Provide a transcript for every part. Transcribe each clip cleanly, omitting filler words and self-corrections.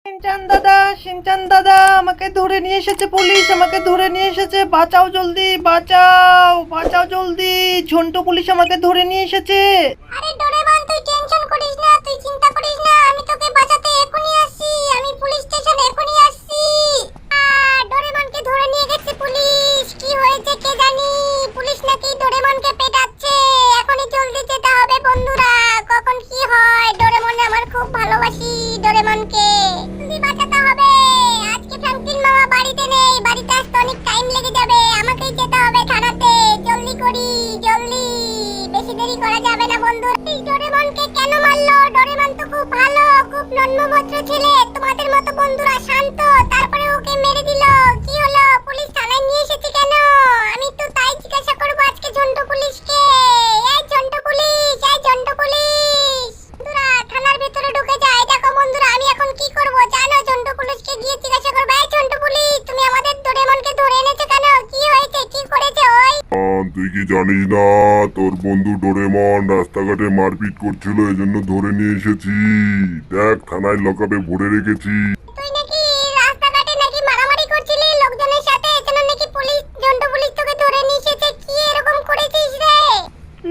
Shinchan দাদা, Shinchan দাদা, আমাকে ধরে নিয়ে এসেছে পুলিশ, আমাকে ধরে নিয়ে এসেছে। বাঁচাও জলদি, বাঁচাও, বাঁচাও জলদি, ঝন্টু পুলিশ আমাকে ধরে নিয়ে এসেছে। আরে ডোরেমন, তুই টেনশন করিস না, তুই চিন্তা করিস না, আমি তোকে বাঁচাতে এখনই আসছি, আমি পুলিশ স্টেশন এখনই আসছি। ডোরেমনকে ধরে নিয়ে গেছে পুলিশ। কি হয়েছে কে জানি, পুলিশ নাকি ডোরেমনকে পেটাচ্ছে। এখনই জলদি যেতে হবে বন্ধুরা, কখন কি হয়। ডোরেমন আমার খুব ভালোবাসি, ডোরেমনকে জলদি বাঁচাতে হবে। আজকে ফ্র্যাঙ্কলিন মামা বাড়িতে নেই, বাড়িতে আসতে অনেক টাইম লেগে যাবে, আমাকেই যেতে হবে থানাতে। জলদি করি, জলদি, বেশি দেরি করা যাবে না বন্ধু। ডোরেমনকে কেন মারলো? ডোরেমন তো খুব ভালো, খুব নম্রভদ্র ছেলে, তোমাদের মতো বন্ধুরা শান্ত, তারপরে ওকে মেরে দিল। কি হলো, পুলিশ থানায় নিয়ে এসেছে কেন? আমি তো তাই জিজ্ঞাসা করবো আজকে ঝন্টু পুলিশকে। এই ঝন্টু পুলিশ, এই ঝন্টু পুলিশ, বন্ধুরা থানার ভিতরে ঢুকে যায়। দেখো বন্ধুরা, আমি এখন কি করব জানো? ঝন্টু পুলিশকে গিয়ে জিজ্ঞাসা করবো, এই ঝন্টু পুলিশ, তুমি আমাদের ডোরেমনকে ধরে এনেছো কেন? কি হয়েছে, কি করেছে ওই? তুই কি জানিস না তোর বন্ধু ডোরেমন রাস্তাঘাটে মারপিট করছিল, এজন্য ধরে নিয়ে এসেছি। দেখ থানায় লকআপে ভরে রেখেছি। তুই নাকি রাস্তাঘাটে নাকি মারামারি করছিলি লোকজনের সাথে, এজন্য নাকি পুলিশ, ঝন্টু পুলিশ তোকে ধরে নিয়ে এসেছে। কি এরকম করেছিস রে?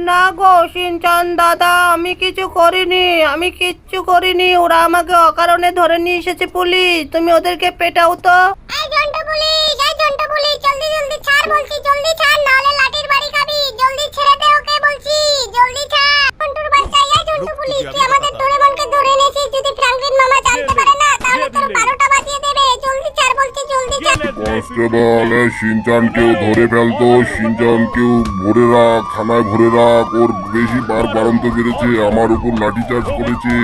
না গো শিনচান দাদা, আমি কিছু করিনি, আমি কিচ্ছু করিনি, ওরা আমাকে অকারণে ধরে নিয়ে এসেছে পুলিশ। তুমি ওদেরকে পেটাও তো। এই ঝন্টু পুলিশ, এই ঝন্টু পুলিশ, জলদি জলদি ছাড় বলছি, জলদি ছাড়, নাহলে লাঠির বাড়ি খাবি। জলদি ছেড়ে দে ওকে বলছি, জলদি ছাড়। ঝন্টুর বাচ্চা, এই ঝন্টু পুলিশ, তুই আমাদের ডোরেমনকে ধরে এনেছিস। যদি ফ্র্যাঙ্কলিন মামা জানতে পারে না, তাহলে তোর 12টা বাজিয়ে দেবে। জলদি ছাড় বলছি, জলদি ছাড়। কনস্টেবল শিনচানকেও ধরে ফেলতো, শিনচানকেও ভরে রাখ, থানায় ভরে রাখ। ওর বেশি বাড়ন্ত বেড়েছে, আমার উপর লাঠিচার্জ করেছে।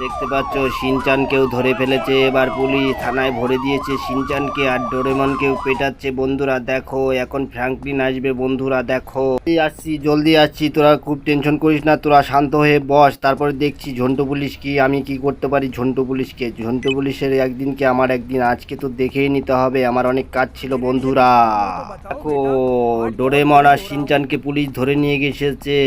দেখতে পাচ্ছ শিনচানকেও ধরে ফেলেছে, এবার পুলিশ থানায় ভরে দিয়েছে শিনচানকে, আর ডোরেমনকেও পেটাচ্ছে। বন্ধুরা দেখো, এখন ফ্র্যাঙ্কলিন আসবে। বন্ধুরা দেখো, আসছি, জলদি আসছি, তোরা খুব টেনশন করিস না, তোরা শান্ত হয়ে বস, তারপরে দেখছি ঝন্টু পুলিশ কি আমি কি করতে পারি। ঝন্টু পুলিশকে, ঝন্টু পুলিশের একদিন কি আমার একদিন, আজকে তো দেখেই নিতে হবে, আমার অনেক কাজ ছিল। বন্ধুরা দেখো, ডোরেমন আর শিনচানকে পুলিশ ধরে নিয়ে গেছে,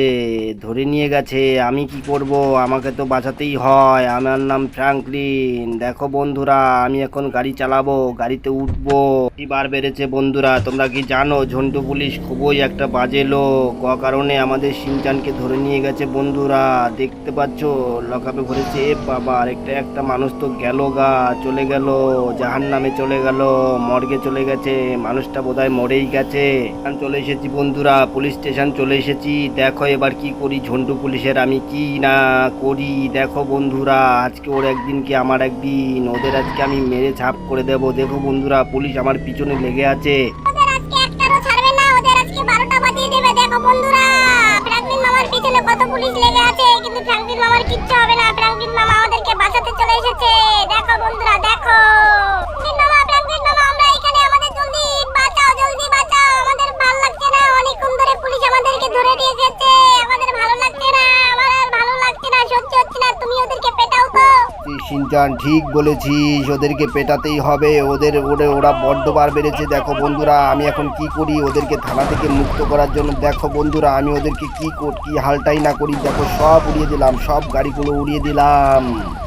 ধরে নিয়ে গেছে। আমি কি করব, আমাকে তো বাঁচাতেই হয়। আমার নাম ফ্র্যাঙ্কলিন। দেখো বন্ধুরা, আমি এখন গাড়ি চালাবো, গাড়িতে উঠবো। কি বার বেড়েছে বন্ধুরা, তোমরা কি জানো ঝন্টু পুলিশ খুবই একটা বাজে লোক, কারণে আমাদের শিনচানকে ধরে নিয়ে গেছে। বন্ধুরা দেখতে পাচ্ছ লকআপে ভরেছে। বাবা, আরেকটা একটা মানুষ তো গেল গা, চলে গেল, জাহান্নামে চলে গেল, মর্গে চলে গেছে। মানুষটা বোধহয় মরেই গেছে। চলে এসেছি বন্ধুরা, পুলিশ স্টেশন চলে এসেছি। দেখো এবার কি করি ঝন্টু পুলিশের, আমি কি না করি। দেখো বন্ধুরা, আজকে ওর একদিন কি আমার একদিন, ওদের আজকে আমি মেরে ছাপ করে দেব। দেখো বন্ধুরা, পুলিশ আমার পিছনে লেগে আছে। ওদের আজকে একটারও ছাড়বে না, ওদের আজকে 12টা বাজিয়ে দেবে। দেখো বন্ধুরা, ফ্র্যাঙ্কলিন মামার পিছনে কত পুলিশ লেগে আছে, কিন্তু ফ্র্যাঙ্কলিন মামার কিচ্ছু হবে না। ফ্র্যাঙ্কলিন মামা ওদেরকে বাঁচাতে চলে এসেছে। দেখো বন্ধুরা দেখো, ফ্র্যাঙ্কলিন মামা, আমরা এখানে, আমাদের জলদি বাঁচাও, জলদি বাঁচাও। আমাদের ভালো লাগছে না, অনেকক্ষণ ধরে পুলিশ আমাদেরকে ধরে নিয়ে গেছে, আমাদের ভালো লাগছে না, আমার আর ভালো লাগছে না, সহ্য হচ্ছে না। তুমি ওদেরকে পেটাও তো। শিনচান ঠিক বলেছিস, ওদেরকে পেটাতেই হবে। ওরা বড্ড বার বেড়েছে। দেখো বন্ধুরা, আমি এখন কি করি ওদেরকে থানা থেকে মুক্ত করার জন্য। দেখো বন্ধুরা, আমি ওদেরকে কি হালটাই না করি। দেখো সব উড়িয়ে দিলাম, সব গাড়িগুলো উড়িয়ে দিলাম।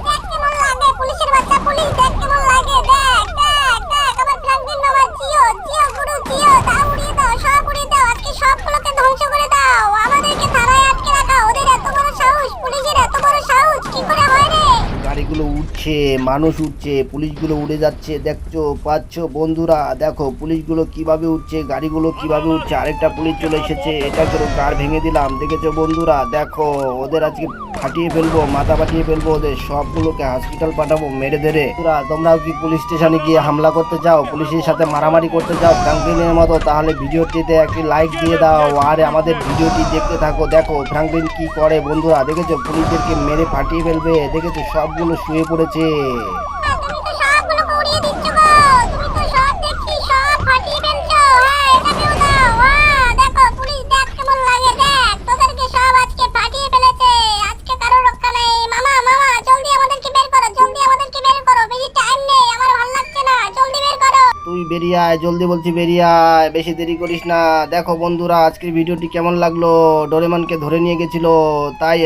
দেখ কেমন লাগে, পুলিশের বাচ্চা পুলিশ, দেখ কেমন লাগে। দেখ দেখ দেখ, আমার ফ্র্যাঙ্কলিন মামা, জিও জিও গুরু জিও, দাও উড়িয়ে দাও, সব উড়িয়ে দাও, আজকে সবগুলোকে ধ্বংস করে দাও। আমাদেরকে থানায় আটকে রাখা, ওদের এত বড় সাহস, পুলিশের এত বড় সাহস, কি করে হয় রে? গাড়িগুলো উঠছে, মানুষ উঠছে, পুলিশগুলো উড়ে যাচ্ছে। দেখছো পাচ্ছ বন্ধুরা, দেখো পুলিশগুলো কিভাবে উঠছে, গাড়িগুলো কিভাবে উঠছে। আরেকটা পুলিশ চলে এসেছে, এটা করে গাড় ভেঙে দিলাম। দেখেছো বন্ধুরা, দেখো ওদের আজকে ফাটিয়ে ফেলবো, মাথা ফাটিয়ে ফেলবো, ওদের সবগুলোকে হসপিটাল পাঠাবো মেরে ধরে। তোমরাও কি পুলিশ স্টেশনে গিয়ে হামলা করতে চাও, পুলিশের সাথে মারামারি করতে চাও ফ্র্যাঙ্কলিনের মতো, তাহলে ভিডিওটিতে একটি লাইক দিয়ে দাও, আর আমাদের ভিডিওটি দেখতে থাকো। দেখো ফ্র্যাঙ্কলিন কি করে বন্ধুরা, দেখেছো পুলিশদেরকে মেরে ফাটিয়ে ফেলবে। দেখেছো সবগুলো শুয়ে পড়েছে। তুমি তো সবগুলোকে উড়িয়ে দিচ্ছ গো, তুমি তো সব দেখছি সব ফাটিয়ে ফেলছো। হ্যাঁ, এটাকেও দাও। দেখো পুলিশ, দেখ কেমন লাগে। দেখ তোদেরকে সব আজকে ফাটিয়ে ফেলেছে, আজকে কারো রক্ষা নেই। মামা মামা, জলদি আমাদেরকে বের করো, জলদি আমাদেরকে বের করো, বেশি টাইম নেই, আমার ভালো লাগছে না, জলদি বের করো। তুই বেরিয়ে আয়, জলদি বলছি বেরিয়ে আয়, বেশি দেরি করিস না। দেখো বন্ধুরা, আজকের ভিডিওটি কেমন লাগলো, ডোরেমনকে ধরে নিয়ে গেছিল, তাই